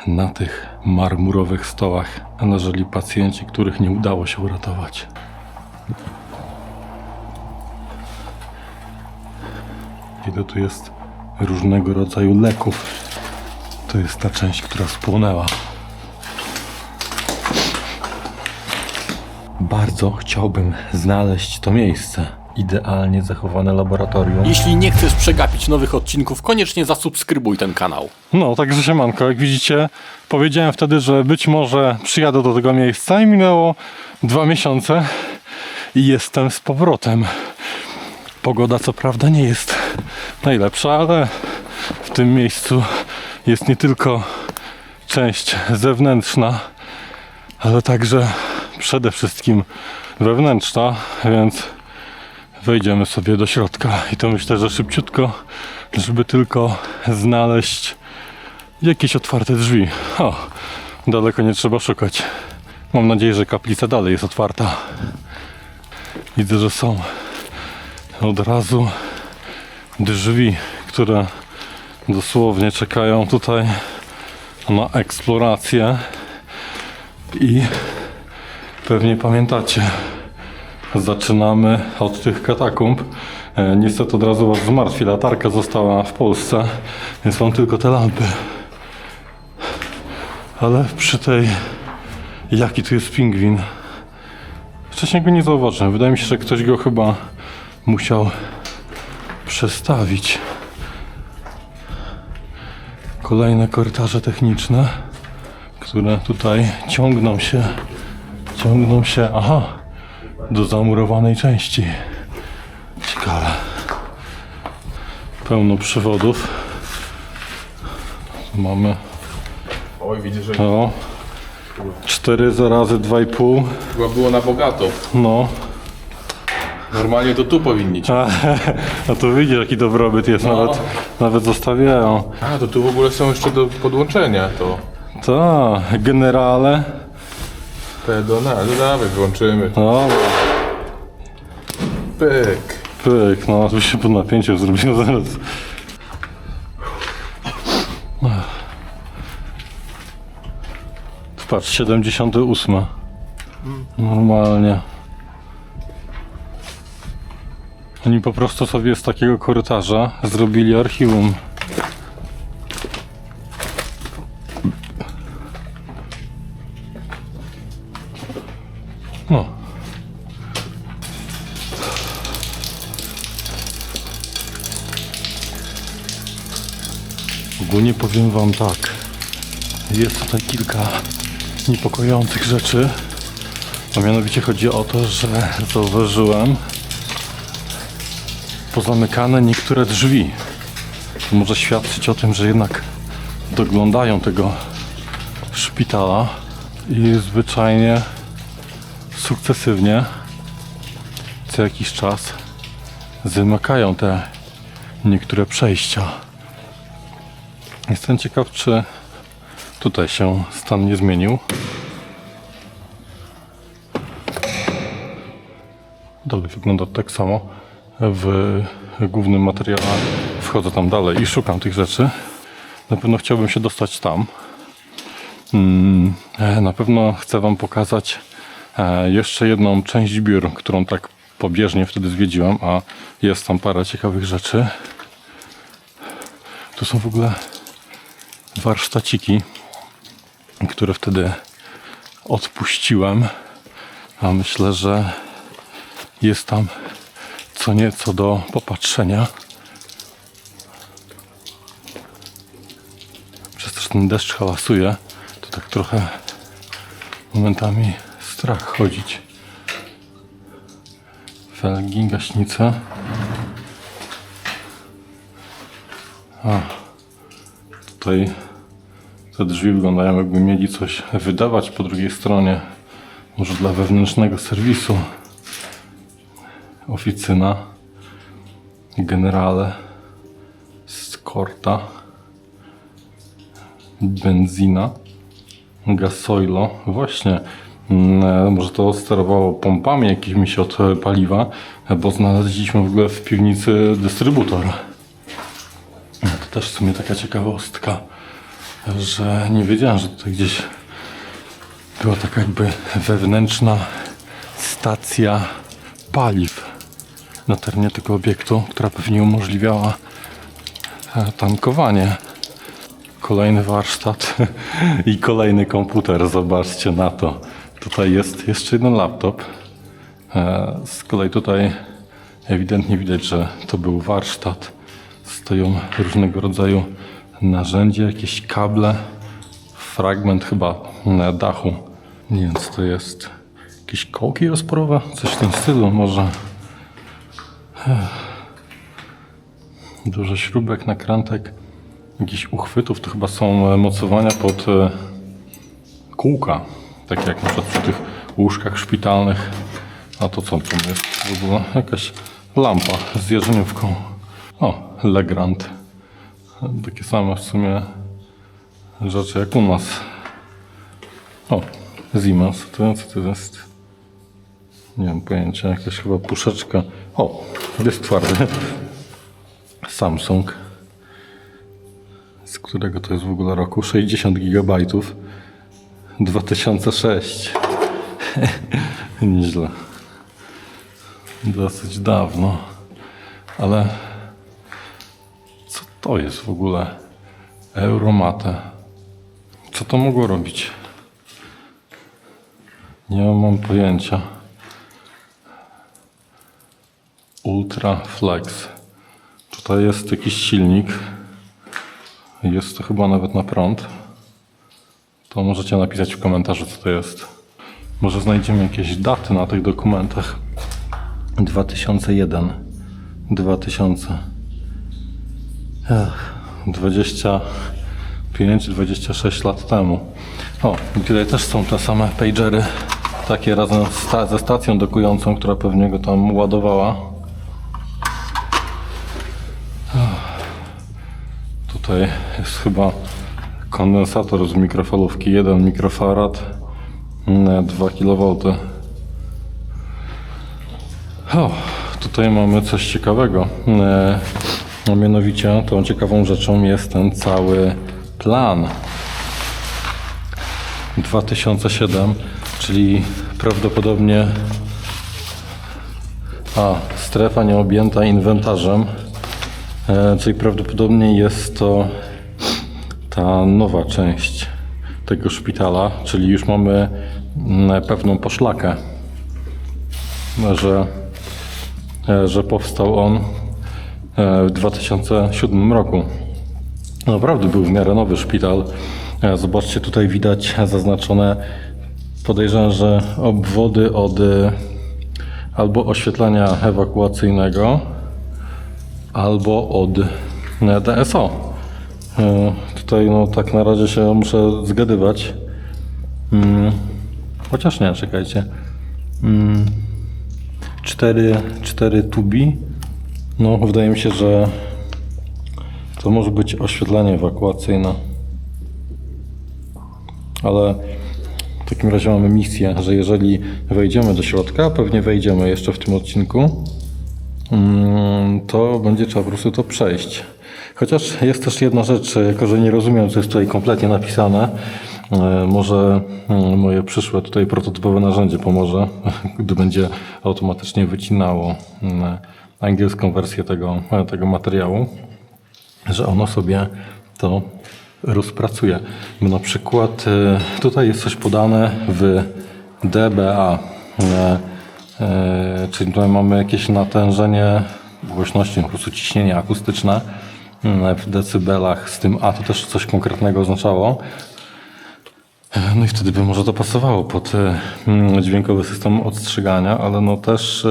na tych marmurowych stołach leżeli pacjenci, których nie udało się uratować. Ile tu jest różnego rodzaju leków. To jest ta część, która spłonęła. Bardzo chciałbym znaleźć to miejsce. Idealnie zachowane laboratorium. Jeśli nie chcesz przegapić nowych odcinków, koniecznie zasubskrybuj ten kanał. No, także siemanko, jak widzicie, powiedziałem wtedy, że być może przyjadę do tego miejsca i minęło 2 miesiące i jestem z powrotem. Pogoda co prawda nie jest najlepsza, ale w tym miejscu jest nie tylko część zewnętrzna, ale także przede wszystkim wewnętrzna, więc wejdziemy sobie do środka i to myślę, że szybciutko, żeby tylko znaleźć jakieś otwarte drzwi. O, daleko nie trzeba szukać. Mam nadzieję, że kaplica dalej jest otwarta. Widzę, że są od razu drzwi, które dosłownie czekają tutaj na eksplorację. I pewnie pamiętacie, zaczynamy od tych katakumb. Niestety od razu was zmartwi, latarka została w Polsce, więc mam tylko te lampy. Ale przy tej... Jaki tu jest pingwin? Wcześniej go nie zauważyłem. Wydaje mi się, że ktoś go chyba musiał przestawić. Kolejne korytarze techniczne, które tutaj ciągną się, aha, do zamurowanej części. Ciekawe. Pełno przewodów. Mamy, Oj, widzisz, że o, 4 razy 2,5. chyba było na bogato. No. Normalnie to tu powinni ci. A to widzisz, jaki dobrobyt jest, nawet zostawiają. A, to tu w ogóle są jeszcze do podłączenia to. Tak, generale. Pedonale, no dawaj, wyłączymy. No, Pyk. pyk, no, tu się pod napięciem zrobiło zaraz. Patrz, 78. Normalnie. Oni po prostu sobie z takiego korytarza zrobili archiwum. No. Ogólnie powiem wam tak. Jest tutaj kilka niepokojących rzeczy. A mianowicie chodzi o to, że zauważyłem pozamykane niektóre drzwi. To może świadczyć o tym, że jednak doglądają tego szpitala i zwyczajnie sukcesywnie co jakiś czas zamykają te niektóre przejścia. Jestem ciekaw, czy tutaj się stan nie zmienił. Dalej wygląda tak samo. W głównym materiale wchodzę tam dalej i szukam tych rzeczy. Na pewno chciałbym się dostać tam. Na pewno chcę wam pokazać jeszcze jedną część biur, którą tak pobieżnie wtedy zwiedziłem, a jest tam parę ciekawych rzeczy. Tu są w ogóle warsztaciki, które wtedy odpuściłem, a myślę, że jest tam co nieco do popatrzenia. Przez to, że ten deszcz hałasuje, to tak trochę momentami strach chodzić. Felgi, gaśnice. A, tutaj te drzwi wyglądają, jakby mieli coś wydawać po drugiej stronie. Może dla wewnętrznego serwisu. Oficyna. Generale. Skorta. Benzina. Gasoilo. Właśnie. Może to sterowało pompami jakimiś od paliwa, bo znaleźliśmy w ogóle w piwnicy dystrybutor. To też w sumie taka ciekawostka. że nie wiedziałem, że tutaj gdzieś była taka jakby wewnętrzna stacja paliw na terenie tego obiektu, która pewnie umożliwiała tankowanie. Kolejny warsztat i kolejny komputer, zobaczcie na to. Tutaj jest jeszcze jeden laptop. Z kolei tutaj ewidentnie widać, że to był warsztat. Stoją różnego rodzaju narzędzia, jakieś kable, fragment chyba na dachu. Nie wiem, co to jest. Jakieś kołki rozporowe? Coś w tym stylu może. Dużo śrubek, nakrętek, jakichś uchwytów. To chyba są mocowania pod kółka. Tak jak na przykład przy tych łóżkach szpitalnych. A to co to jest w ogóle? Jakaś lampa z jarzeniówką. O, Legrand. Takie same w sumie rzeczy jak u nas. O, Siemens. To co to jest? Nie mam pojęcia. Jakaś chyba puszeczka. O, jest twardy. Samsung. Z którego to jest w ogóle roku? 60 GB. 2006. Nieźle. Dosyć dawno. Ale co to jest w ogóle? Euromate. Co to mogło robić? Nie mam pojęcia. Ultra Flex. Tutaj jest jakiś silnik. Jest to chyba nawet na prąd. To możecie napisać w komentarzu, co to jest. Może znajdziemy jakieś daty na tych dokumentach. 2001, 2000. 25-26 lat temu. O, i tutaj też są te same pagery. Takie razem ze stacją dokującą, która pewnie go tam ładowała. Tutaj jest chyba kondensator z mikrofalówki. 1 mikrofarad, 2 kV. O, tutaj mamy coś ciekawego. A mianowicie tą ciekawą rzeczą jest ten cały plan 2007, czyli prawdopodobnie strefa nieobjęta inwentarzem, czyli prawdopodobnie jest to ta nowa część tego szpitala, czyli już mamy pewną poszlakę, że powstał on w 2007 roku. Naprawdę był w miarę nowy szpital. Zobaczcie, tutaj widać zaznaczone, podejrzewam, że obwody od albo oświetlenia ewakuacyjnego, albo od DSO. Tutaj no tak na razie się muszę zgadywać. Chociaż nie, czekajcie. 4 tubi. No, wydaje mi się, że to może być oświetlenie ewakuacyjne. Ale w takim razie mamy misję, że jeżeli wejdziemy do środka, pewnie wejdziemy jeszcze w tym odcinku, to będzie trzeba po prostu to przejść. Chociaż jest też jedna rzecz, jako że nie rozumiem, co jest tutaj kompletnie napisane, może moje przyszłe tutaj prototypowe narzędzie pomoże, gdy będzie automatycznie wycinało angielską wersję tego materiału, że ono sobie to rozpracuje. Bo na przykład tutaj jest coś podane w dBA, czyli tutaj mamy jakieś natężenie głośności, po prostu ciśnienie akustyczne w decybelach, z tym A to też coś konkretnego oznaczało. No i wtedy by może to pasowało pod dźwiękowy system ostrzegania, ale no też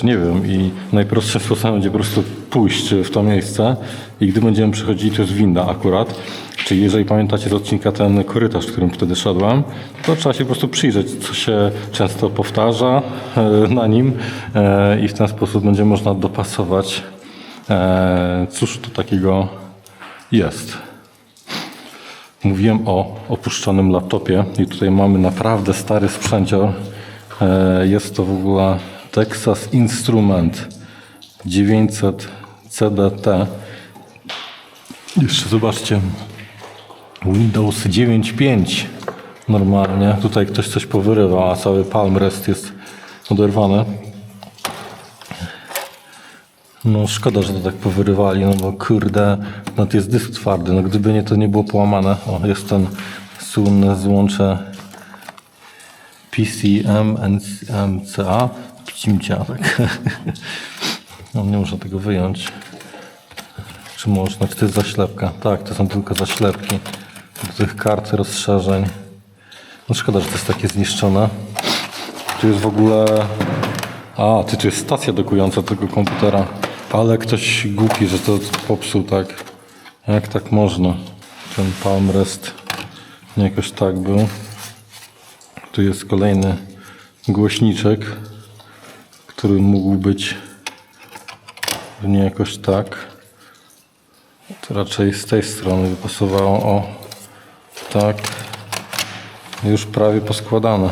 nie wiem i najprostszym sposobem będzie po prostu pójść w to miejsce i gdy będziemy przechodzili, to jest winda akurat, czyli jeżeli pamiętacie z odcinka ten korytarz, którym wtedy szedłem, to trzeba się po prostu przyjrzeć, co się często powtarza na nim i w ten sposób będzie można dopasować, cóż to takiego jest. Mówiłem o opuszczonym laptopie i tutaj mamy naprawdę stary sprzęcior. Jest to w ogóle Texas Instrument 900 CDT. Jeszcze zobaczcie. Windows 9.5. Normalnie. Tutaj ktoś coś powyrywa, a cały palm rest jest oderwany. No szkoda, że to tak powyrywali, no bo kurde, no to jest dysk twardy. No gdyby nie, to nie było połamane. O, jest ten słynne złącze PCM-MCA. Pcimcia, tak. No nie można tego wyjąć. Czy można? Czy to jest zaślepka? Tak, to są tylko zaślepki do tych kart rozszerzeń. No szkoda, że to jest takie zniszczone. Tu jest w ogóle... A, tu jest stacja dokująca tego komputera. Ale ktoś głupi, że to popsuł tak. Jak tak można? Ten palm rest nie jakoś tak był. Tu jest kolejny głośniczek, który mógł być nie jakoś tak. To raczej z tej strony by pasowało. O, tak. Już prawie poskładane.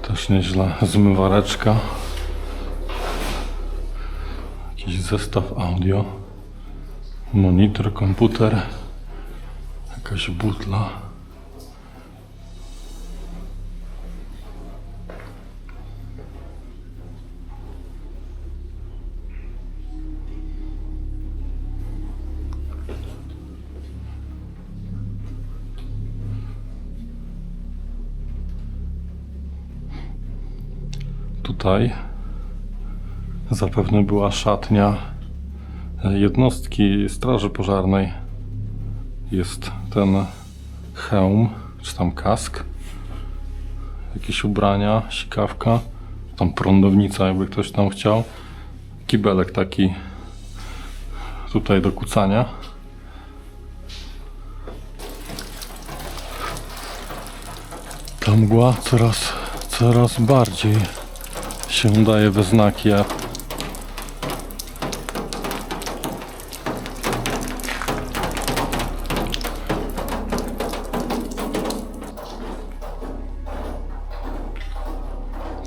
Też nieźle. Zmywareczka. Jakiś zestaw audio. Monitor, komputer. Jakaś butla. Tutaj zapewne była szatnia jednostki straży pożarnej. Jest ten hełm, czy tam kask, jakieś ubrania, sikawka, tam prądownica, jakby ktoś tam chciał, kibelek taki tutaj do kucania. Ta mgła coraz bardziej się daje we znaki.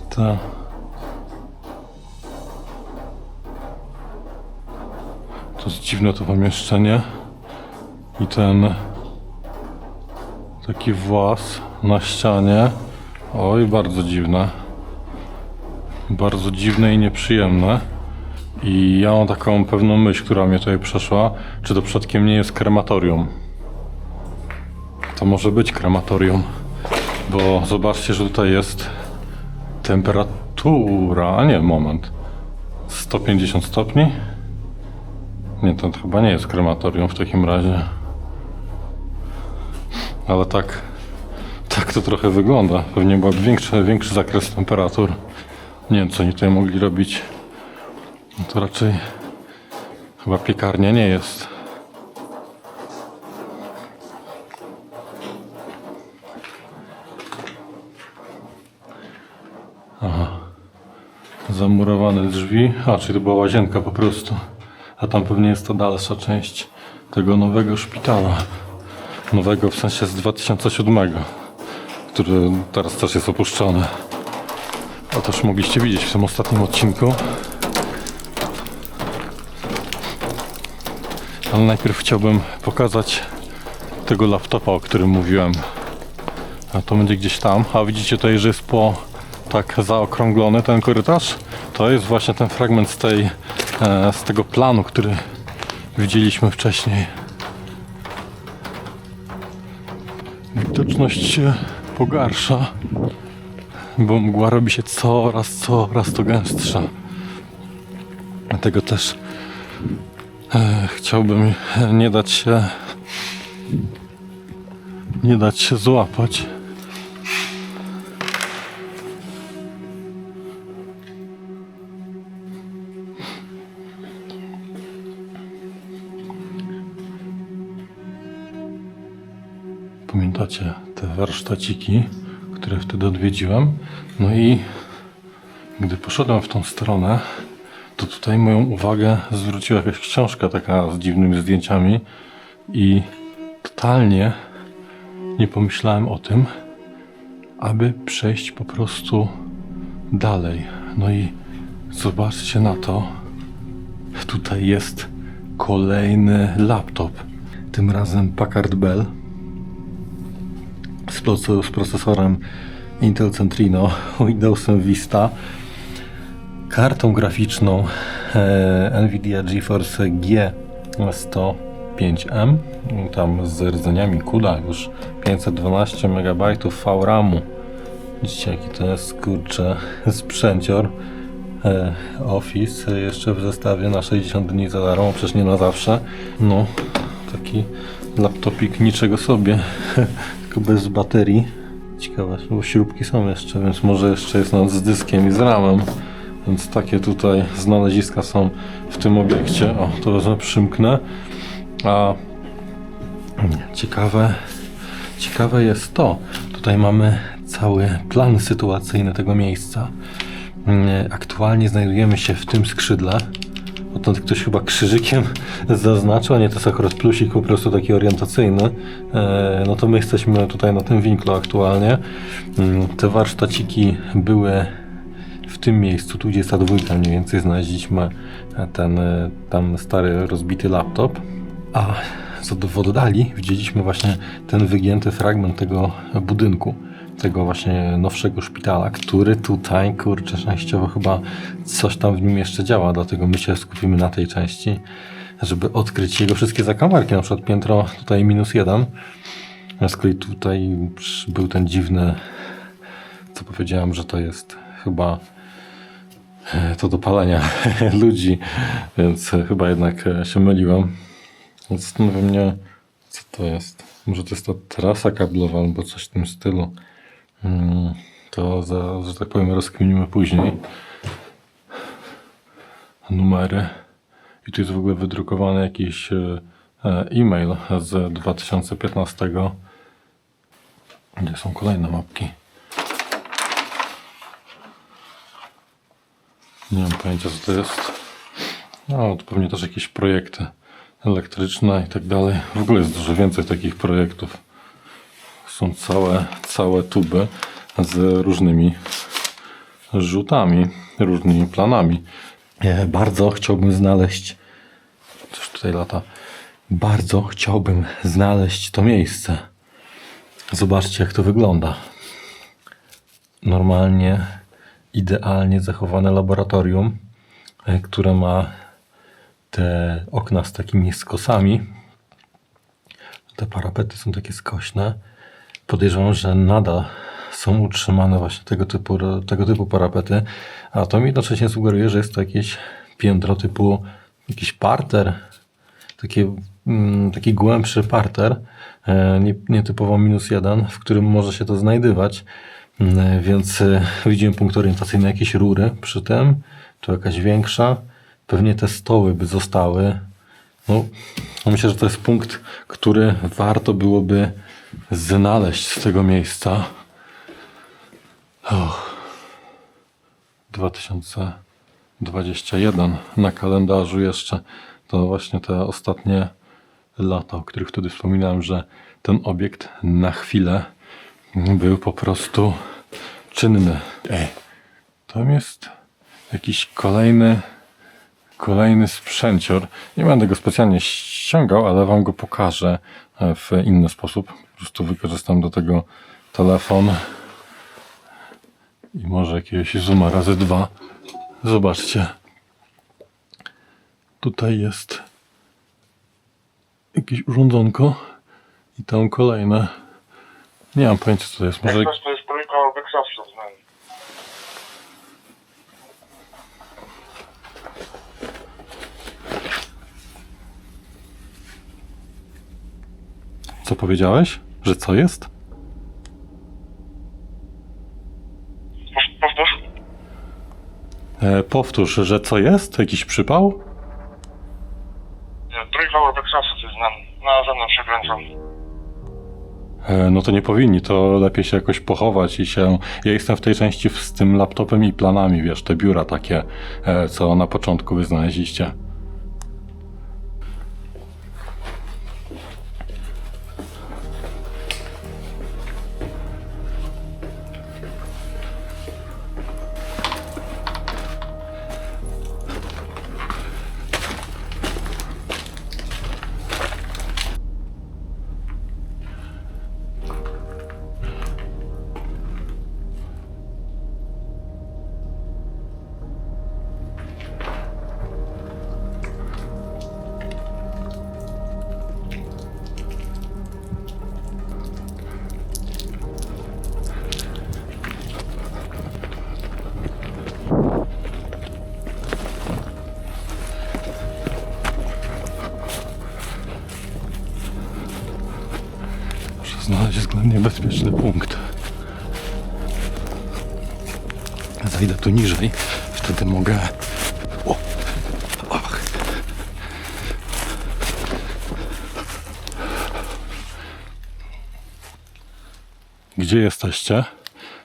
Ta. To jest dziwne to pomieszczenie i ten taki włas na ścianie. Oj, bardzo dziwne. Bardzo dziwne i nieprzyjemne. I ja mam taką pewną myśl, która mnie tutaj przeszła. Czy to przypadkiem nie jest krematorium? To może być krematorium. Bo zobaczcie, że tutaj jest temperatura. A nie, moment. 150 stopni? Nie, to chyba nie jest krematorium w takim razie. Ale tak to trochę wygląda. Pewnie byłby większy zakres temperatur. Nie wiem, co oni tutaj mogli robić. No to raczej chyba piekarnia nie jest. Aha. Zamurowane drzwi. A, czyli to była łazienka po prostu. A tam pewnie jest to dalsza część tego nowego szpitala. Nowego w sensie z 2007, który teraz też jest opuszczony. A to już mogliście widzieć w tym ostatnim odcinku. Ale najpierw chciałbym pokazać tego laptopa, o którym mówiłem. A to będzie gdzieś tam. A widzicie tutaj, że jest tak zaokrąglony ten korytarz? To jest właśnie ten fragment z tego planu, który widzieliśmy wcześniej. Widoczność się pogarsza, bo mgła robi się coraz to gęstsza. Dlatego też chciałbym nie dać się złapać. Pamiętacie te warsztaciki, które wtedy odwiedziłem? No i gdy poszedłem w tą stronę, to tutaj moją uwagę zwróciła jakaś książka taka z dziwnymi zdjęciami i totalnie nie pomyślałem o tym, aby przejść po prostu dalej. No i zobaczcie na to. Tutaj jest kolejny laptop. Tym razem Packard Bell z procesorem Intel Centrino, Windowsem Vista, kartą graficzną Nvidia GeForce G105M, tam z rdzeniami CUDA, już 512 MB VRAM-u. Widzicie, jaki to jest, kurczę, sprzęcior. Office jeszcze w zestawie na 60 dni za darmo, przecież nie na zawsze. No, taki laptopik niczego sobie, tylko bez baterii. Ciekawe, bo śrubki są jeszcze, więc może jeszcze jest nawet z dyskiem i z ramem. Więc takie tutaj znaleziska są w tym obiekcie. O, to wezmę, przymknę. A ciekawe jest to, tutaj mamy cały plan sytuacyjny tego miejsca. Aktualnie znajdujemy się w tym skrzydle. Odtąd ktoś chyba krzyżykiem zaznaczył, a nie, to jest akurat plusik po prostu taki orientacyjny. No to my jesteśmy tutaj na tym winklu aktualnie. Te warsztaciki były w tym miejscu, tu gdzie jest ta dwójka mniej więcej, znaleźliśmy ten tam stary rozbity laptop. A w oddali widzieliśmy właśnie ten wygięty fragment tego budynku, tego właśnie nowszego szpitala, który tutaj, kurczę, częściowo chyba coś tam w nim jeszcze działa, dlatego my się skupimy na tej części, żeby odkryć jego wszystkie zakamarki, na przykład piętro tutaj -1, z kolei tutaj był ten dziwny, co powiedziałem, że to jest chyba to do palenia ludzi, więc chyba jednak się myliłem. Zastanawia mnie, co to jest. Może to jest ta trasa kablowa albo coś w tym stylu. To, że tak powiem, rozkminimy później. Numery. I tu jest w ogóle wydrukowany jakiś e-mail z 2015. Gdzie są kolejne mapki? Nie mam pojęcia, co to jest. No, to pewnie też jakieś projekty elektryczne i tak dalej. W ogóle jest dużo więcej takich projektów. Są całe tuby z różnymi rzutami, różnymi planami. Bardzo chciałbym znaleźć, coś tutaj lata, bardzo chciałbym znaleźć to miejsce. Zobaczcie, jak to wygląda. Normalnie, idealnie zachowane laboratorium, które ma te okna z takimi skosami. Te parapety są takie skośne. Podejrzewam, że nadal są utrzymane właśnie tego typu parapety, a to mi jednocześnie sugeruje, że jest to jakieś piętro typu jakiś parter, taki głębszy parter, nie typowo -1, w którym może się to znajdywać, więc widzimy punkt orientacyjny, jakieś rury przy tym, tu jakaś większa, pewnie te stoły by zostały. No, myślę, że to jest punkt, który warto byłoby znaleźć z tego miejsca. 2021 na kalendarzu jeszcze. To właśnie te ostatnie lata, o których wtedy wspominałem, że ten obiekt na chwilę był po prostu czynny. Tam jest jakiś kolejny sprzęcior. Nie będę go specjalnie ściągał, ale wam go pokażę w inny sposób. Po prostu wykorzystam do tego telefon i może jakiegoś zooma razy 2. Zobaczcie. Tutaj jest jakieś urządzonko i tam kolejne. Nie mam pojęcia, co to jest. Może... To jest trójka Obexowców z nami. Co powiedziałeś? Że co jest? Powtórz? Powtórz, że co jest? Jakiś przypał? Nie, trójka Obexowców jest z nami. Na zewnątrz się kręcą. No to nie powinni, to lepiej się jakoś pochować i się... Ja jestem w tej części z tym laptopem i planami, wiesz, te biura takie, co na początku wy znaleźliście. bezpieczny punkt. Zajdę tu niżej, wtedy mogę... O! Ach. Gdzie jesteście?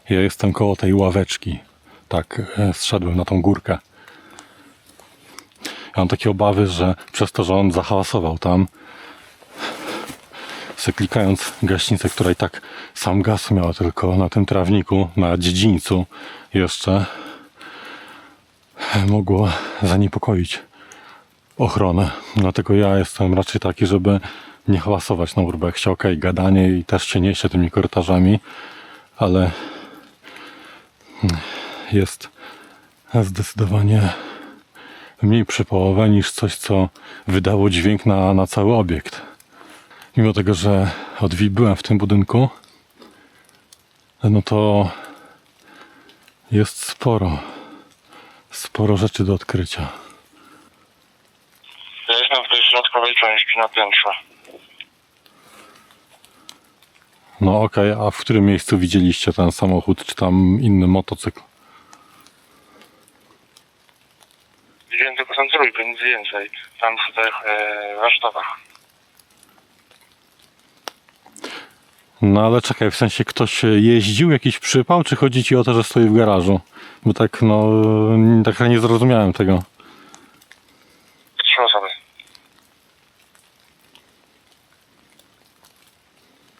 Ja jestem koło tej ławeczki. Tak, zszedłem na tą górkę. Ja mam takie obawy, że przez to, że on zahałasował tam, se klikając gaśnicę, która i tak sam gaz miała tylko na tym trawniku, na dziedzińcu jeszcze, mogło zaniepokoić ochronę. Dlatego ja jestem raczej taki, żeby nie hałasować na urbexie. Okej, gadanie i też się niesie tymi korytarzami, ale jest zdecydowanie mniej przypałowe niż coś, co wydało dźwięk na cały obiekt. Mimo tego, że byłem w tym budynku, no to jest sporo rzeczy do odkrycia. Ja jestem w tej środkowej części na piętrze. No okej, a w którym miejscu widzieliście ten samochód, czy tam inny motocykl? Widziałem tylko ten trójkę, nic więcej. Tam przy tych warsztatach. No ale czekaj, w sensie ktoś jeździł, jakiś przypał, czy chodzi ci o to, że stoi w garażu? Bo tak, no, tak nie zrozumiałem tego. 3 osoby.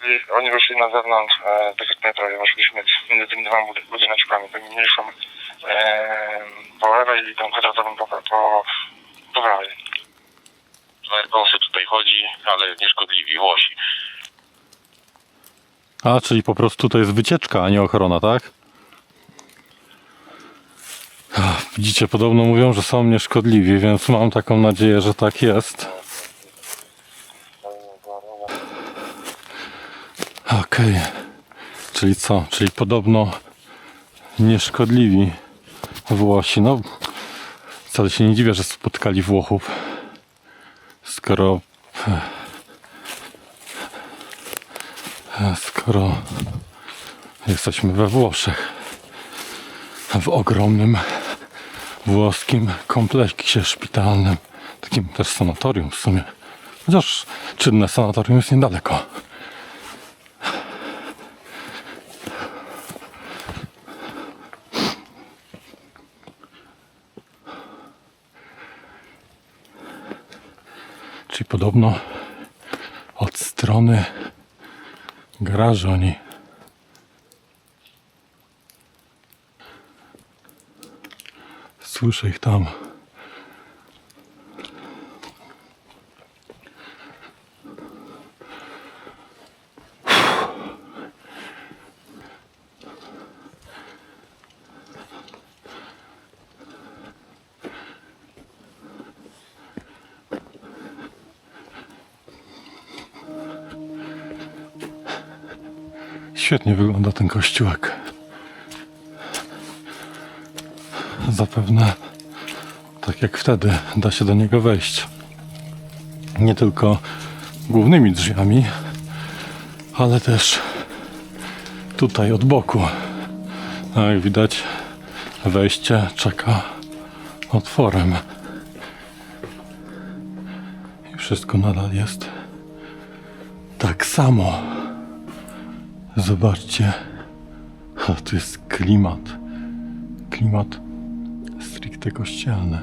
I oni wyszli na zewnątrz, tak jak my prawie weszliśmy między tymi dwoma budyneczkami, tym mniejszym po lewej i tym kwadratowym po prawej. Osób tutaj chodzi, ale nieszkodliwi, Włosi. A, czyli po prostu to jest wycieczka, a nie ochrona, tak? Ach, widzicie, podobno mówią, że są nieszkodliwi, więc mam taką nadzieję, że tak jest. Okej. Czyli co? Czyli podobno nieszkodliwi Włosi. No, wcale się nie dziwię, że spotkali Włochów. Skoro jesteśmy we Włoszech, w ogromnym włoskim kompleksie szpitalnym, takim też sanatorium w sumie, chociaż czynne sanatorium jest niedaleko. Czyli podobno od strony garażu oni słyszę ich tam. Świetnie wygląda ten kościółek. Zapewne, tak jak wtedy, da się do niego wejść. Nie tylko głównymi drzwiami, ale też tutaj od boku. A jak widać, wejście czeka otworem. I wszystko nadal jest tak samo. Zobaczcie, tu jest klimat stricte kościelny.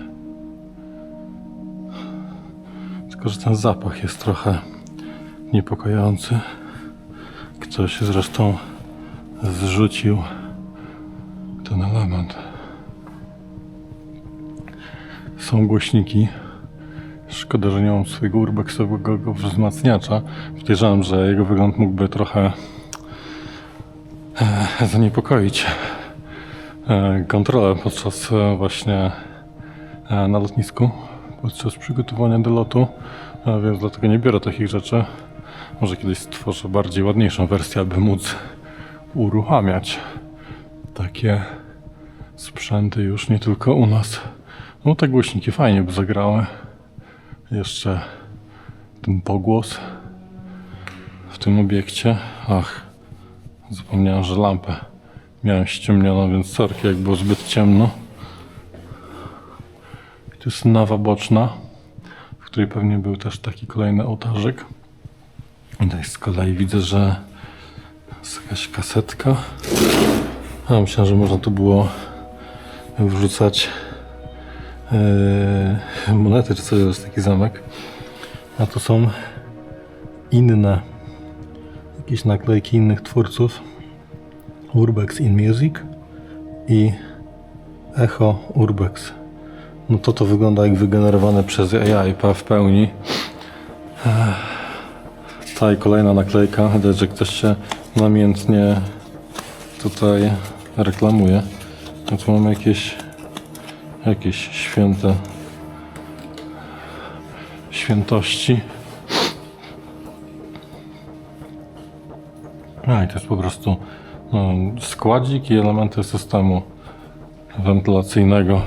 Tylko że ten zapach jest trochę niepokojący. Ktoś zresztą zrzucił ten element. Są głośniki. Szkoda, że nie mam swojego urbexowego wzmacniacza. Podejrzewam, że jego wygląd mógłby trochę zaniepokoić kontrolę podczas właśnie na lotnisku, podczas przygotowania do lotu, więc dlatego nie biorę takich rzeczy. Może kiedyś stworzę bardziej ładniejszą wersję, aby móc uruchamiać takie sprzęty już nie tylko u nas. No te głośniki fajnie by zagrały. Jeszcze ten pogłos w tym obiekcie. Ach, Zapomniałem, że lampę miałem ściemnioną, więc sorki, jak było zbyt ciemno. I tu jest nawa boczna, w której pewnie był też taki kolejny ołtarzyk. I tutaj z kolei widzę, że jest jakaś kasetka. A myślałem, że można tu było wrzucać monety, czy coś, to jest taki zamek. A to są inne, jakieś naklejki innych twórców. Urbex in Music i Echo Urbex. No to wygląda jak wygenerowane przez AI w pełni. Ta i kolejna naklejka. Widać, że ktoś się namiętnie tutaj reklamuje. No tu mamy jakieś świętości. A i to jest po prostu składzik i elementy systemu wentylacyjnego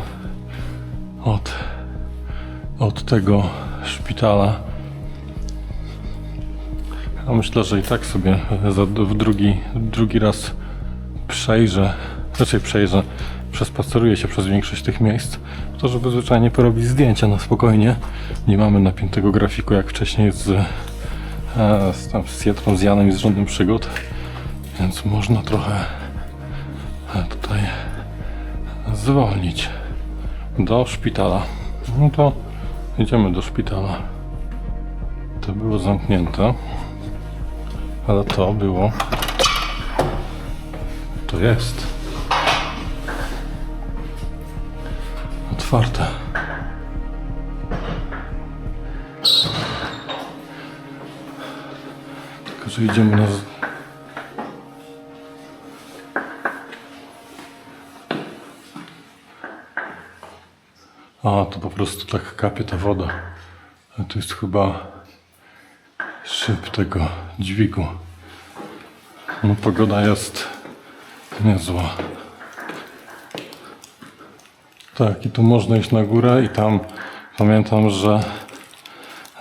od tego szpitala. A myślę, że i tak sobie drugi raz przespaceruję się przez większość tych miejsc, to żeby zwyczajnie porobić zdjęcia na spokojnie. Nie mamy napiętego grafiku jak wcześniej z Jetrą, z Janem i z Rządem Przygód, więc można trochę tutaj zwolnić. Do szpitala. No to idziemy do szpitala. To było zamknięte, ale to jest otwarte. Tylko że idziemy na... A, to po prostu tak kapie ta woda. A tu jest chyba szyb tego dźwigu. No pogoda jest niezła. Tak, i tu można iść na górę i tam pamiętam, że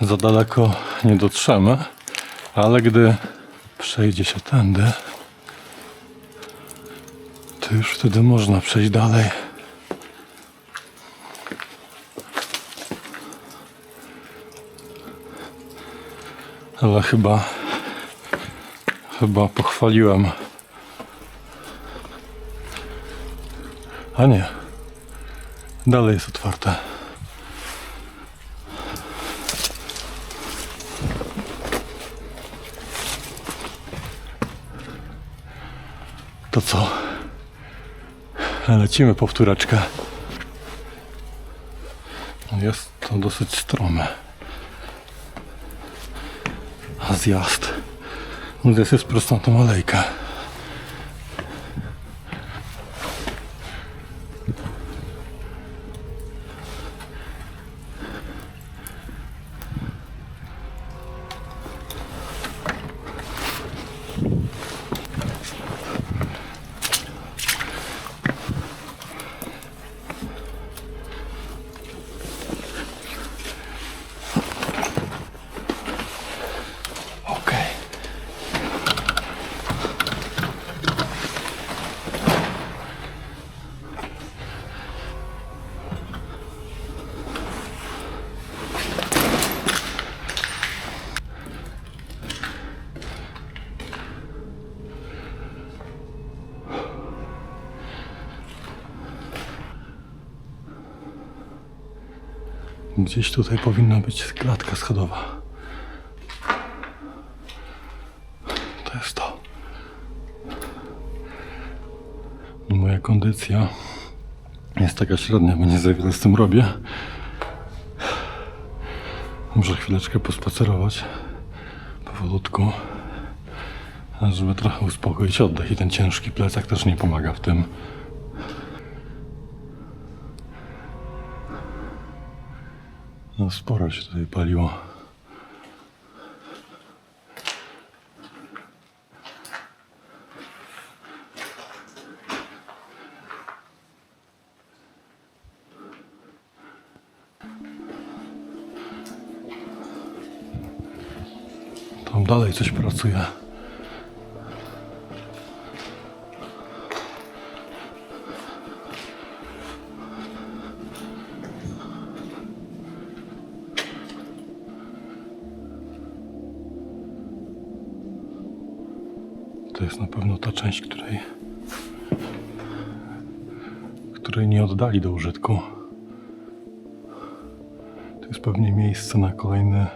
za daleko nie dotrzemy, ale gdy przejdzie się tędy, to już wtedy można przejść dalej. Ale chyba pochwaliłem. A nie. Dalej jest otwarte. To co? Lecimy powtóreczkę. Jest to dosyć strome. A zjazd. No to jest prosto na tą alejkę. Gdzieś tutaj powinna być klatka schodowa. To jest to. Moja kondycja jest taka średnia, bo nie za wiele z tym robię. Muszę chwileczkę pospacerować powolutku, żeby trochę uspokoić oddech, i ten ciężki plecak też nie pomaga w tym. No sporo się tutaj paliło. Tam dalej coś pracuje. jest na pewno ta część, której nie oddali do użytku. To jest pewnie miejsce na kolejny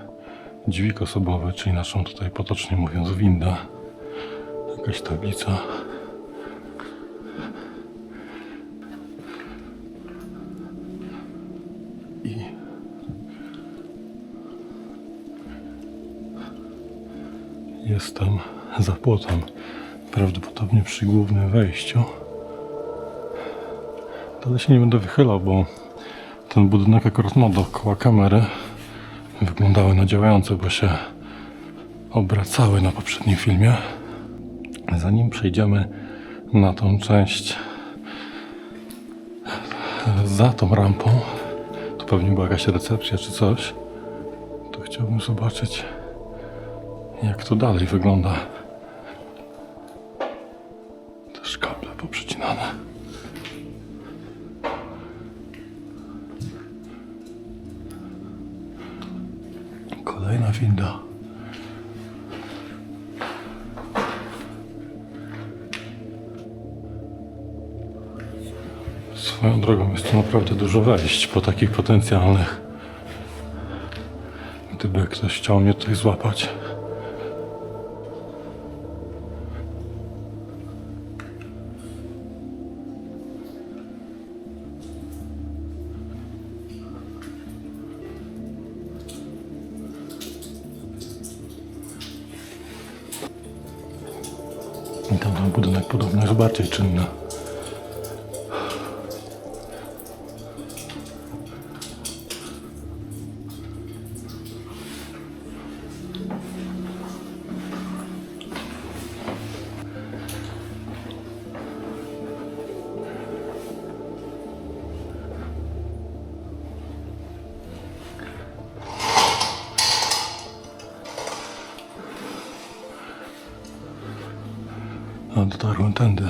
dźwig osobowy, czyli naszą tutaj potocznie mówiąc windę. Jakaś tablica. I jestem za płotem, prawdopodobnie przy głównym wejściu. Ale się nie będę wychylał, bo ten budynek akurat ma dookoła kamery. Wyglądały na działające, bo się obracały na poprzednim filmie. Zanim przejdziemy na tą część za tą rampą, tu pewnie była jakaś recepcja czy coś, to chciałbym zobaczyć, jak to dalej wygląda. Też kable poprzecinane. Kolejna winda. Swoją drogą jest tu naprawdę dużo wejść po takich potencjalnych. Gdyby ktoś chciał mnie tutaj złapać. I tamten budynek podobno jest bardziej czynny. A dotarłem tędy.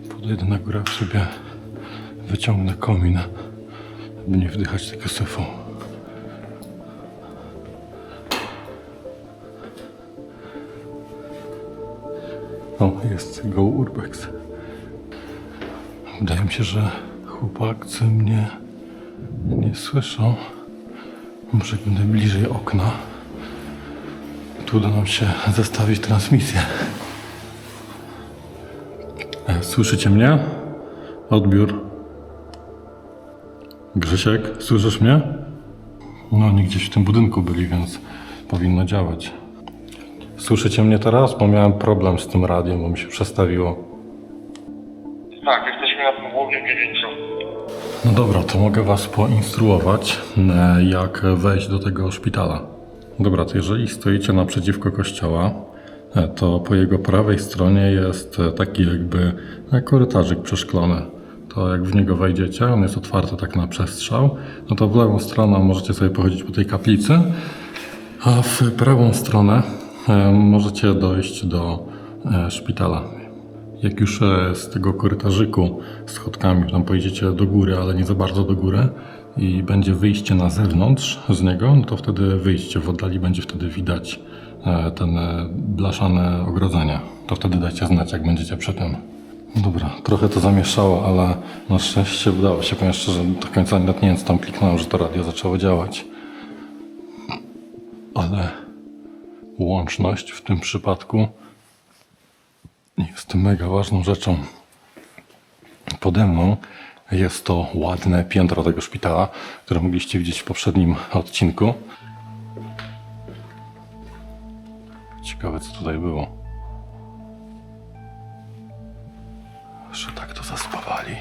Podejdę na górę, sobie wyciągnę komin, by nie wdychać tego syfu. O, jest Go Urbex. Wydaje mi się, że chłopacy mnie nie słyszą. Może jak będę bliżej okna, tu uda nam się zestawić transmisję. Słyszycie mnie? Odbiór. Grzesiek, słyszysz mnie? No, oni gdzieś w tym budynku byli, więc powinno działać. Słyszycie mnie teraz? Bo miałem problem z tym radiem, bo mi się przestawiło. Tak, jesteśmy na tym głównym pięciu. No dobra, to mogę was poinstruować, jak wejść do tego szpitala. Dobra, to jeżeli stoicie naprzeciwko kościoła, to po jego prawej stronie jest taki jakby korytarzyk przeszklony. To jak w niego wejdziecie, on jest otwarty tak na przestrzał, no to w lewą stronę możecie sobie pochodzić po tej kaplicy, a w prawą stronę możecie dojść do szpitala. Jak już z tego korytarzyku schodkami tam pojedziecie do góry, ale nie za bardzo do góry i będzie wyjście na zewnątrz z niego, no to wtedy wyjście w oddali będzie wtedy widać ten blaszane ogrodzenie. To wtedy dajcie znać, jak będziecie przy tym. Dobra, trochę to zamieszało, ale na szczęście udało się. Powiem szczerze, do końca nawet nie wiem, co tam kliknąłem, że to radio zaczęło działać. Ale łączność w tym przypadku jest mega ważną rzeczą. Pode mną jest to ładne piętro tego szpitala, które mogliście widzieć w poprzednim odcinku. Ciekawe, co tutaj było. Że tak to zaspawali.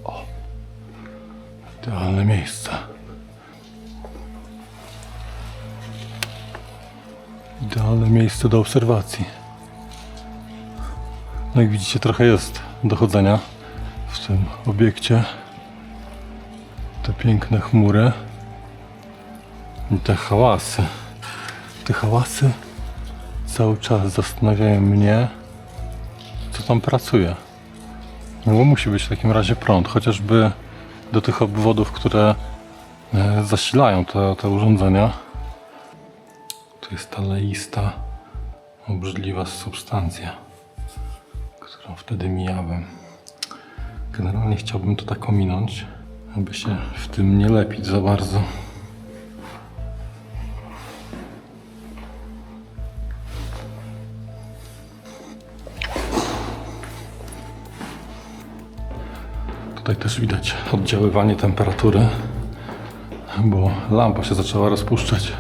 O, idealne miejsce. Idealne miejsce do obserwacji. No jak widzicie, trochę jest dochodzenia w tym obiekcie. Te piękne chmury i te hałasy. Te hałasy cały czas zastanawiają mnie, co tam pracuje. No bo musi być w takim razie prąd, chociażby do tych obwodów, które zasilają te urządzenia. Tu jest ta leista, obrzydliwa substancja, którą wtedy mijałem. Generalnie chciałbym to tak ominąć, aby się w tym nie lepić za bardzo. Tutaj też widać oddziaływanie temperatury, bo lampa się zaczęła rozpuszczać.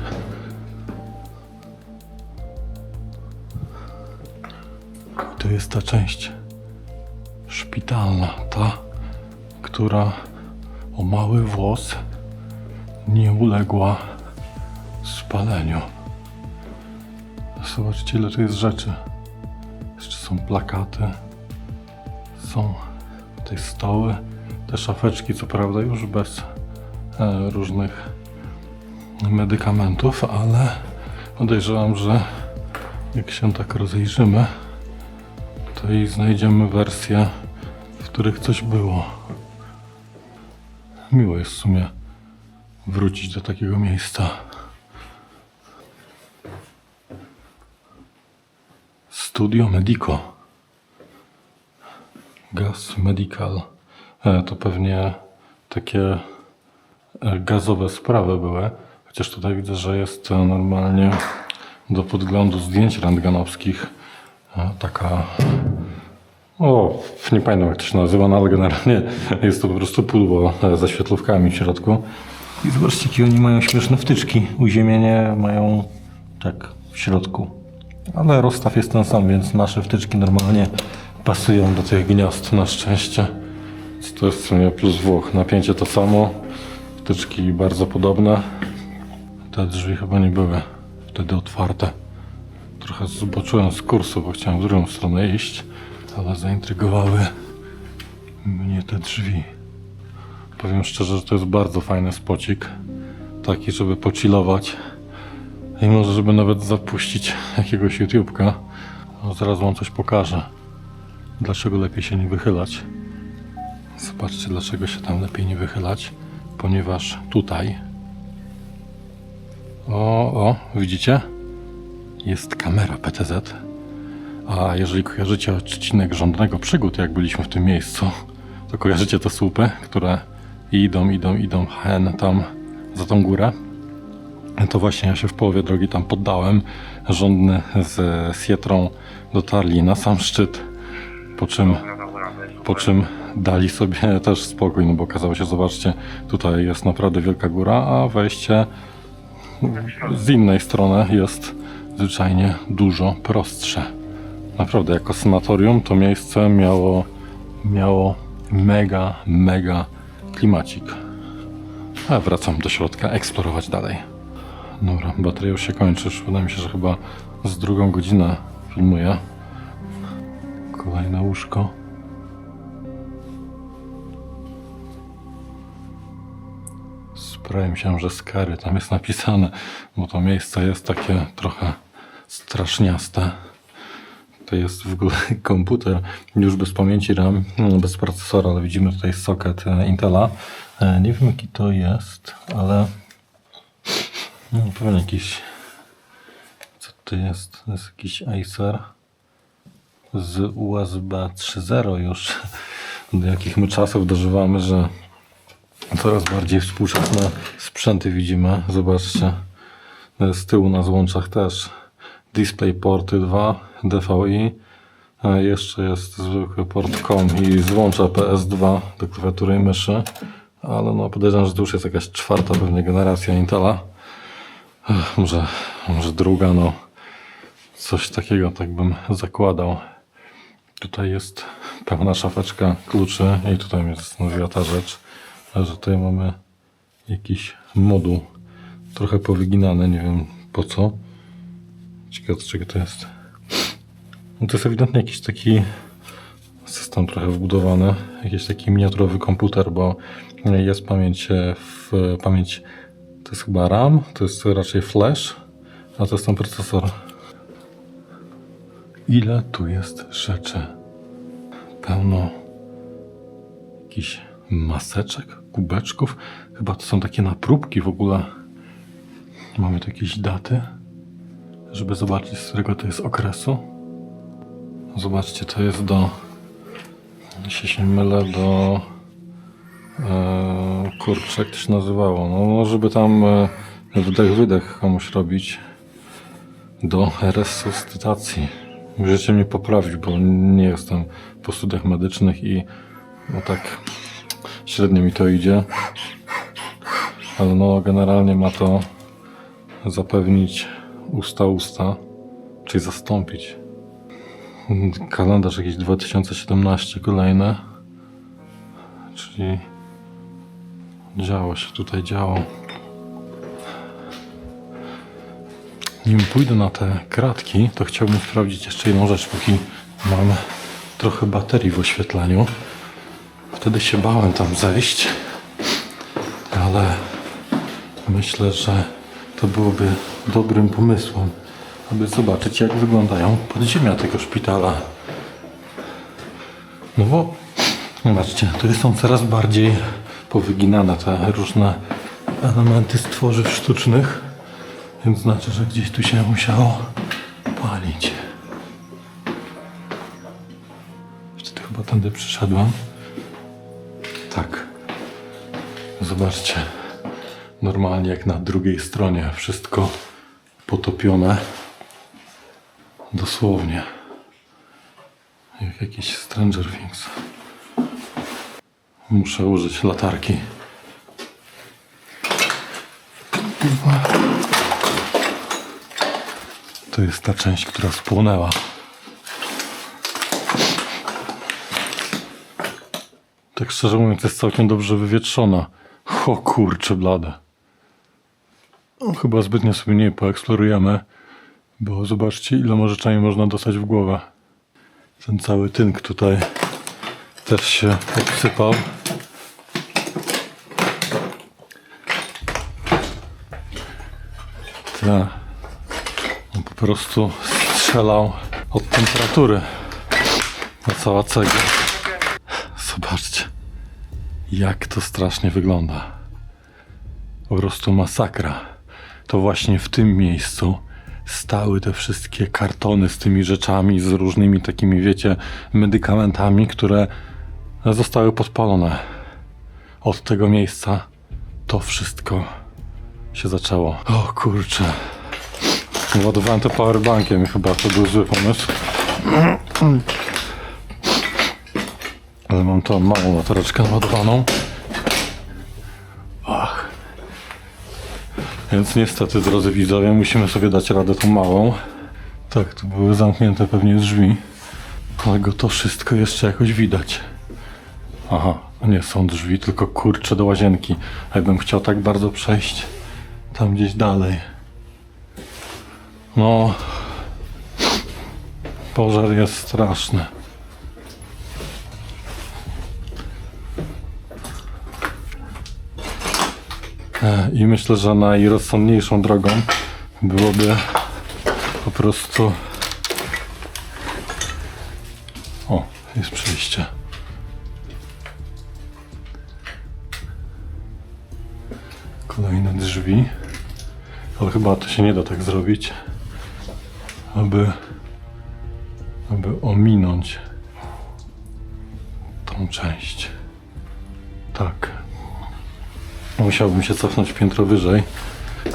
To jest ta część szpitalna, ta, która o mały włos nie uległa spaleniu. Zobaczcie, ile tu jest rzeczy. Jeszcze są plakaty, są te stoły, te szafeczki, co prawda już bez różnych medykamentów, ale podejrzewam, że jak się tak rozejrzymy, to i znajdziemy wersje, w których coś było. Miło jest w sumie wrócić do takiego miejsca. Studio Medico. Gas Medical. To pewnie takie gazowe sprawy były. Chociaż tutaj widzę, że jest normalnie do podglądu zdjęć rentgenowskich taka... nie pamiętam, jak to się nazywa, no ale generalnie jest to po prostu pudło ze świetlówkami w środku. I zobaczcie, jakie oni mają śmieszne wtyczki. Uziemienie mają tak w środku. Ale rozstaw jest ten sam, więc nasze wtyczki normalnie pasują do tych gniazd na szczęście. Więc to jest w sumie plus Włoch. Napięcie to samo. Wtyczki bardzo podobne. Te drzwi chyba nie były wtedy otwarte. Trochę zboczyłem z kursu, bo chciałem w drugą stronę iść, ale zaintrygowały mnie te drzwi. Powiem szczerze, że to jest bardzo fajny spocik. Taki, żeby pochillować. I może, żeby nawet zapuścić jakiegoś YouTube'ka. No, zaraz wam coś pokażę. Dlaczego lepiej się nie wychylać. Zobaczcie, dlaczego się tam lepiej nie wychylać. Ponieważ tutaj... widzicie? Jest kamera PTZ. A jeżeli kojarzycie odcinek Rządnego Przygód, jak byliśmy w tym miejscu, to kojarzycie te słupy, które idą hen tam za tą górę. To właśnie ja się w połowie drogi tam poddałem. Rządny z Sietrą dotarli na sam szczyt, po czym dali sobie też spokój, no bo okazało się, zobaczcie, tutaj jest naprawdę wielka góra, a wejście z innej strony jest zwyczajnie dużo prostsze. Naprawdę, jako sanatorium to miejsce miało mega klimacik. A wracam do środka, eksplorować dalej. Dobra, bateria już się kończy. Wydaje mi się, że chyba z 2 godzinę filmuję. Kolejne łóżko. Sprawiam się, że Scary tam jest napisane, bo to miejsce jest takie trochę straszniaste. To jest w ogóle komputer już bez pamięci RAM, bez procesora, ale widzimy tutaj socket Intela. Nie wiem, jaki to jest, ale pewnie jakiś... Co to jest? To jest jakiś Acer z USB 3.0 już. Do jakich my czasów dożywamy, że coraz bardziej współczesne sprzęty widzimy. Zobaczcie, z tyłu na złączach też DisplayPorty 2, DVI, a jeszcze jest zwykły port COM i złącza PS2 do klawiatury i myszy, ale no podejrzewam, że to już jest jakaś 4. pewnie generacja Intela. Może druga, no coś takiego, tak bym zakładał. Tutaj jest pełna szafeczka kluczy i tutaj jest ta rzecz, że tutaj mamy jakiś moduł trochę powyginany, nie wiem po co. Ciekawe, od czego to jest. No to jest ewidentnie jakiś taki system trochę wbudowany, jakiś taki miniaturowy komputer, bo jest pamięć to jest chyba RAM, to jest raczej flash, a to jest ten procesor. Ile tu jest rzeczy? Pełno jakichś maseczek, kubeczków. Chyba to są takie napróbki w ogóle. Mamy tu jakieś daty, żeby zobaczyć, z którego to jest okresu. Zobaczcie, to jest do, jeśli się nie mylę, do kurczę, jak to się nazywało, no żeby tam wdech-wydech komuś robić, do resuscytacji. Możecie mnie poprawić, bo nie jestem po studiach medycznych i no tak średnio mi to idzie, ale no generalnie ma to zapewnić usta, czyli zastąpić. Kalendarz jakiś 2017 kolejne, czyli działo się tutaj, działo. Nim pójdę na te kratki, to chciałbym sprawdzić jeszcze jedną rzecz, póki mam trochę baterii w oświetleniu. Wtedy się bałem tam zejść, ale myślę, że to byłoby dobrym pomysłem, aby zobaczyć, jak wyglądają podziemia tego szpitala. No bo zobaczcie, tu są coraz bardziej powyginane te różne elementy z tworzyw sztucznych, więc znaczy, że gdzieś tu się musiało palić. Wtedy chyba tędy przyszedłem. Tak. Zobaczcie. Normalnie jak na drugiej stronie. Wszystko potopione. Dosłownie. Jak jakiś Stranger Things. Muszę użyć latarki. To jest ta część, która spłonęła. Tak szczerze mówiąc, jest całkiem dobrze wywietrzona. O kurczę blade. No, chyba zbytnio sobie nie poeksplorujemy, bo zobaczcie, ile rzeczami można dostać w głowę. Ten cały tynk tutaj też się obsypał. On po prostu strzelał od temperatury. Ta cała cegła. Zobaczcie, jak to strasznie wygląda. Po prostu masakra. To właśnie w tym miejscu stały te wszystkie kartony z tymi rzeczami, z różnymi takimi, wiecie, medykamentami, które zostały podpalone. Od tego miejsca to wszystko się zaczęło. O kurczę. Ładowałem to powerbankiem i chyba to był zły pomysł. Ale mam tą małą latareczkę naładowaną. Ach. Więc niestety, drodzy widzowie, musimy sobie dać radę tą małą. Tak, tu były zamknięte pewnie drzwi. Ale go to wszystko jeszcze jakoś widać. Aha, nie są drzwi, tylko kurczę do łazienki. A jakbym chciał tak bardzo przejść tam gdzieś dalej. No, pożar jest straszny. I myślę, że najrozsądniejszą drogą byłoby po prostu... O, jest przejście. Kolejne drzwi. Ale chyba to się nie da tak zrobić, aby ominąć tą część. Tak. Musiałbym się cofnąć piętro wyżej,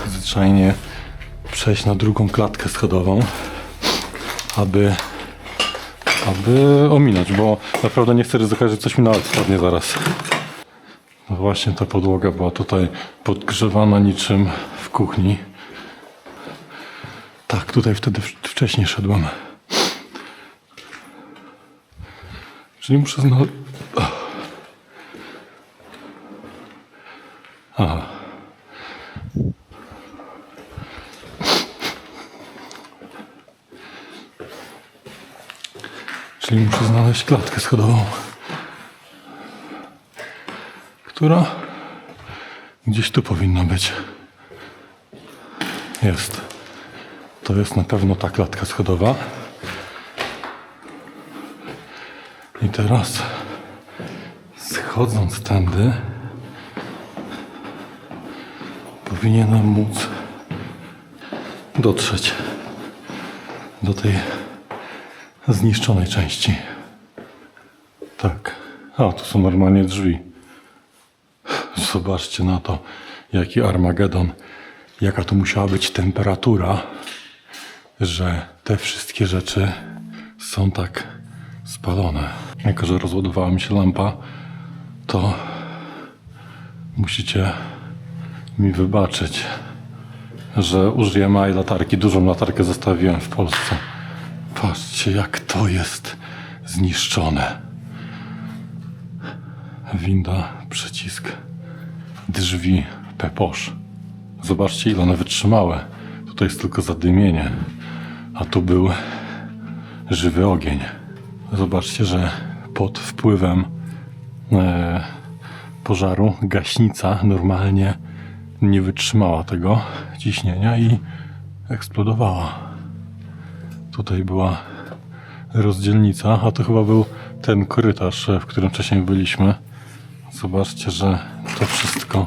zwyczajnie przejść na drugą klatkę schodową, aby ominąć, bo naprawdę nie chcę ryzykować, że coś mi nawet spadnie zaraz. No właśnie ta podłoga była tutaj podgrzewana niczym w kuchni. Tak, tutaj wtedy wcześniej szedłem. Czyli muszę znaleźć... Aha. Czyli muszę znaleźć klatkę schodową, która gdzieś tu powinna być. Jest. To jest na pewno ta klatka schodowa. I teraz schodząc tędy powinienem móc dotrzeć do tej zniszczonej części. Tak. A, tu są normalnie drzwi. Zobaczcie na to, jaki Armagedon. Jaka tu musiała być temperatura, że te wszystkie rzeczy są tak spalone. Jako że rozładowała mi się lampa, to musicie mi wybaczyć, że użyję małej latarki. Dużą latarkę zostawiłem w Polsce. Patrzcie, jak to jest zniszczone. Winda, przycisk, drzwi, peposz. Zobaczcie, ile one wytrzymały. Tutaj jest tylko zadymienie, a tu był żywy ogień. Zobaczcie, że pod wpływem pożaru gaśnica normalnie nie wytrzymała tego ciśnienia i eksplodowała. Tutaj była rozdzielnica, a to chyba był ten korytarz, w którym wcześniej byliśmy. Zobaczcie, że to wszystko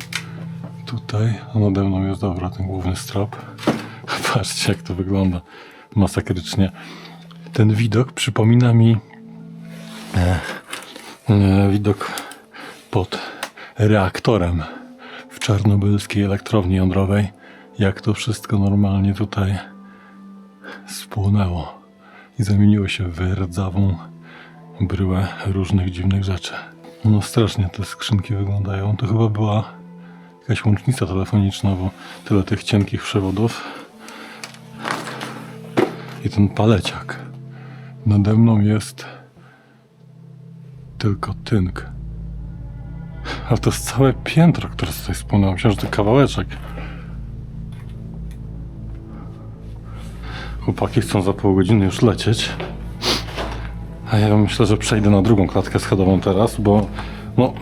tutaj, a nade mną jest, dobra, ten główny strop. Patrzcie, jak to wygląda masakrycznie. Ten widok przypomina mi widok pod reaktorem w czarnobylskiej elektrowni jądrowej. Jak to wszystko normalnie tutaj spłonęło i zamieniło się w rdzawą bryłę różnych dziwnych rzeczy. No strasznie te skrzynki wyglądają. To chyba była jakaś łącznica telefoniczna, bo tyle tych cienkich przewodów. I ten paleciak. Nade mną jest tylko tynk. Ale to jest całe piętro, które tutaj spłynęło. Myślałem, że to kawałeczek. Chłopaki chcą za pół godziny już lecieć. A ja myślę, że przejdę na drugą klatkę schodową teraz, bo no,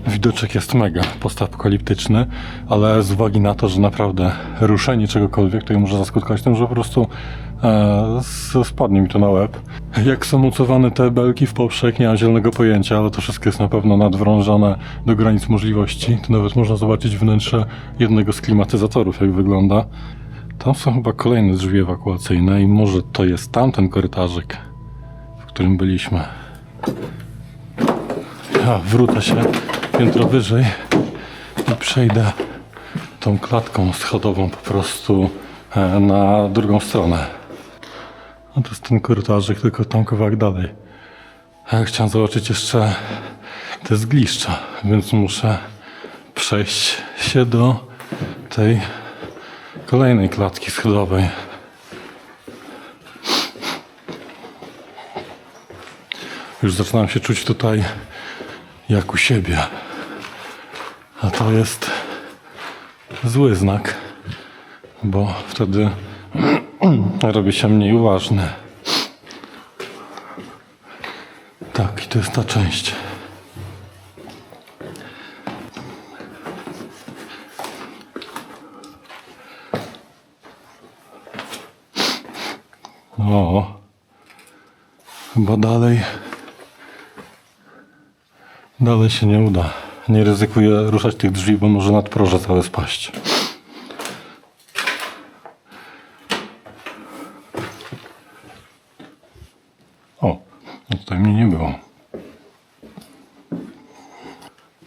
widoczek jest mega postapokaliptyczny, ale z uwagi na to, że naprawdę ruszenie czegokolwiek to może zaskutkować tym, że po prostu spadnie mi to na łeb. Jak są mocowane te belki w poprzek, nie mam zielonego pojęcia, ale to wszystko jest na pewno nadwrążone do granic możliwości. Tu nawet można zobaczyć wnętrze jednego z klimatyzatorów, jak wygląda. Tam są chyba kolejne drzwi ewakuacyjne i może to jest tamten korytarzyk, w którym byliśmy. Ja wrócę się piętro wyżej i przejdę tą klatką schodową po prostu na drugą stronę. No to jest ten korytarzyk, tylko tam kawałek dalej. A ja chciałem zobaczyć jeszcze te zgliszcza, więc muszę przejść się do tej kolejnej klatki schodowej. Już zaczynam się czuć tutaj jak u siebie. A to jest zły znak, bo wtedy robię się mniej uważny. Tak, i to jest ta część. O, chyba dalej się nie uda. Nie ryzykuję ruszać tych drzwi, bo może nadproże całe spaść. O, no tutaj mnie nie było.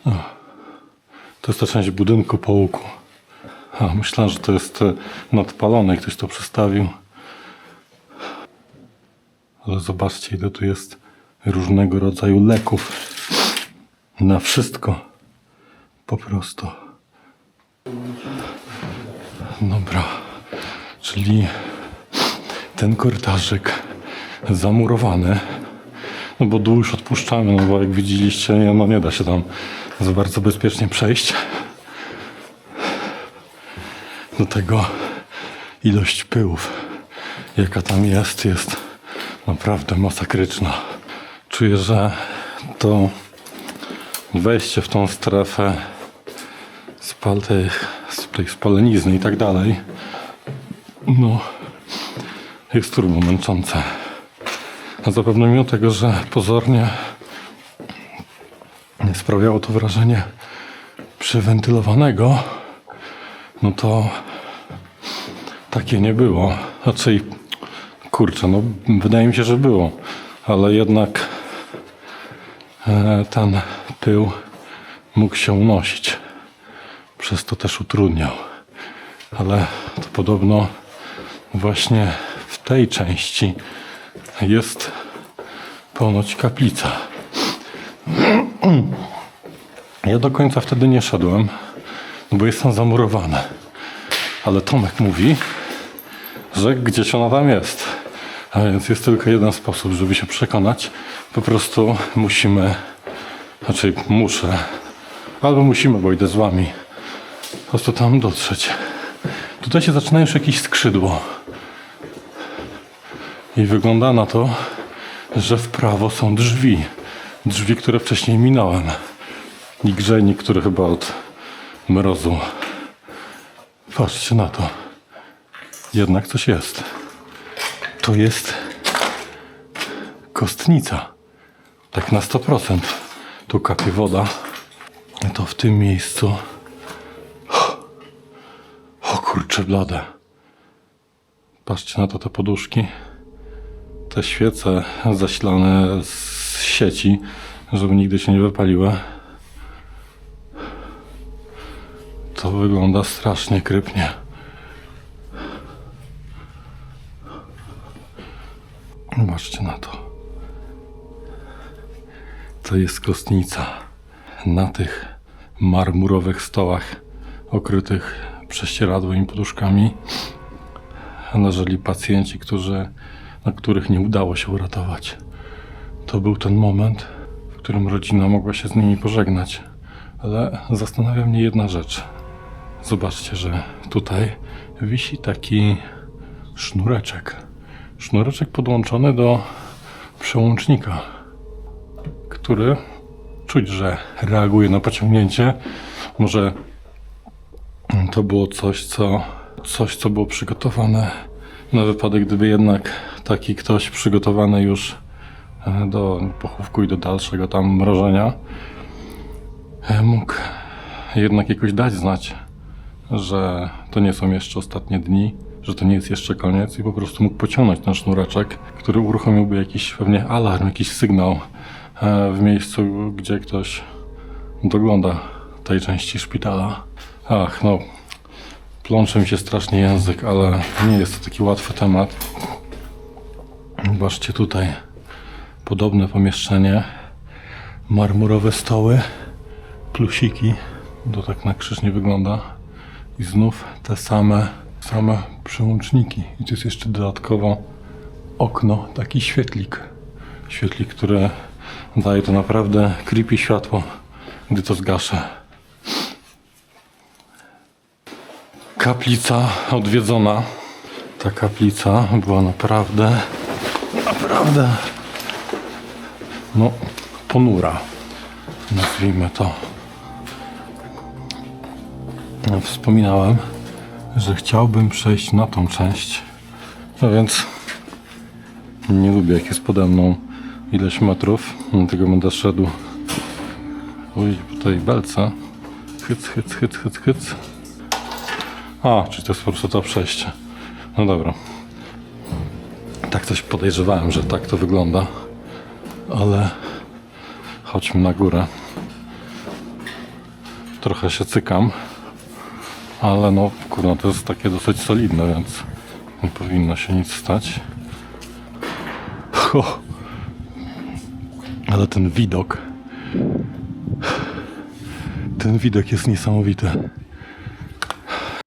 O, to jest ta część budynku po łuku. A, myślałem, że to jest nadpalone i ktoś to przestawił. Ale zobaczcie, ile tu jest różnego rodzaju leków. Na wszystko. Po prostu. Dobra. Czyli ten korytarzyk zamurowany. No bo dół już odpuszczamy, no bo jak widzieliście, nie da się tam za bardzo bezpiecznie przejść. Do tego ilość pyłów, jaka tam jest naprawdę masakryczna. Czuję, że to wejście w tą strefę tej spalenizny i tak dalej, no jest turbo męczące. A zapewne mimo tego, że pozornie nie sprawiało to wrażenie przewentylowanego, no to takie nie było. Raczej, kurczę, no wydaje mi się, że było, ale jednak ten pył mógł się unosić. Przez to też utrudniał. Ale to podobno właśnie w tej części jest ponoć kaplica. Ja do końca wtedy nie szedłem, bo jest tam zamurowane. Ale Tomek mówi, że gdzieś ona tam jest. A więc jest tylko jeden sposób, żeby się przekonać. Po prostu musimy, znaczy muszę, albo musimy, bo idę z wami, po prostu tam dotrzeć. Tutaj się zaczyna już jakieś skrzydło. I wygląda na to, że w prawo są drzwi. Drzwi, które wcześniej minąłem. I grzejnik, który chyba od mrozu. Patrzcie na to. Jednak coś jest. To jest kostnica. Tak na 100%. Tu kapie woda. To w tym miejscu. O kurcze blade. Patrzcie na to, te poduszki. Te świece zasilane z sieci, żeby nigdy się nie wypaliły. To wygląda strasznie krypnie. Zobaczcie na to. To jest kostnica. Na tych marmurowych stołach okrytych prześcieradłem i poduszkami leżeli pacjenci, na których nie udało się uratować. To był ten moment, w którym rodzina mogła się z nimi pożegnać. Ale zastanawia mnie jedna rzecz. Zobaczcie, że tutaj wisi taki sznureczek. Sznureczek podłączony do przełącznika, który czuć, że reaguje na pociągnięcie. Może to było coś, co było przygotowane na wypadek, gdyby jednak taki ktoś przygotowany już do pochówku i do dalszego tam mrożenia mógł jednak jakoś dać znać, że to nie są jeszcze ostatnie dni, że to nie jest jeszcze koniec i po prostu mógł pociągnąć ten sznureczek, który uruchomiłby jakiś pewnie alarm, jakiś sygnał w miejscu, gdzie ktoś dogląda tej części szpitala. Ach, no, plącze mi się strasznie język, ale nie jest to taki łatwy temat. Zobaczcie tutaj, podobne pomieszczenie, marmurowe stoły, plusiki, to tak na krzyż nie wygląda. I znów te same przełączniki. I tu jest jeszcze dodatkowo okno, taki świetlik. Świetlik, który daje to naprawdę creepy światło, gdy to zgaszę. Kaplica odwiedzona. Ta kaplica była naprawdę no ponura, nazwijmy to. Wspominałem, że chciałbym przejść na tą część, no więc nie lubię, jak jest pode mną ileś metrów, dlatego będę szedł po tej belce. Hyc. A, czyli to jest po prostu to przejście. No dobra. Tak coś podejrzewałem, że tak to wygląda, ale chodźmy na górę. Trochę się cykam, ale no kurwa, to jest takie dosyć solidne, więc nie powinno się nic stać. Ale ten widok jest niesamowity.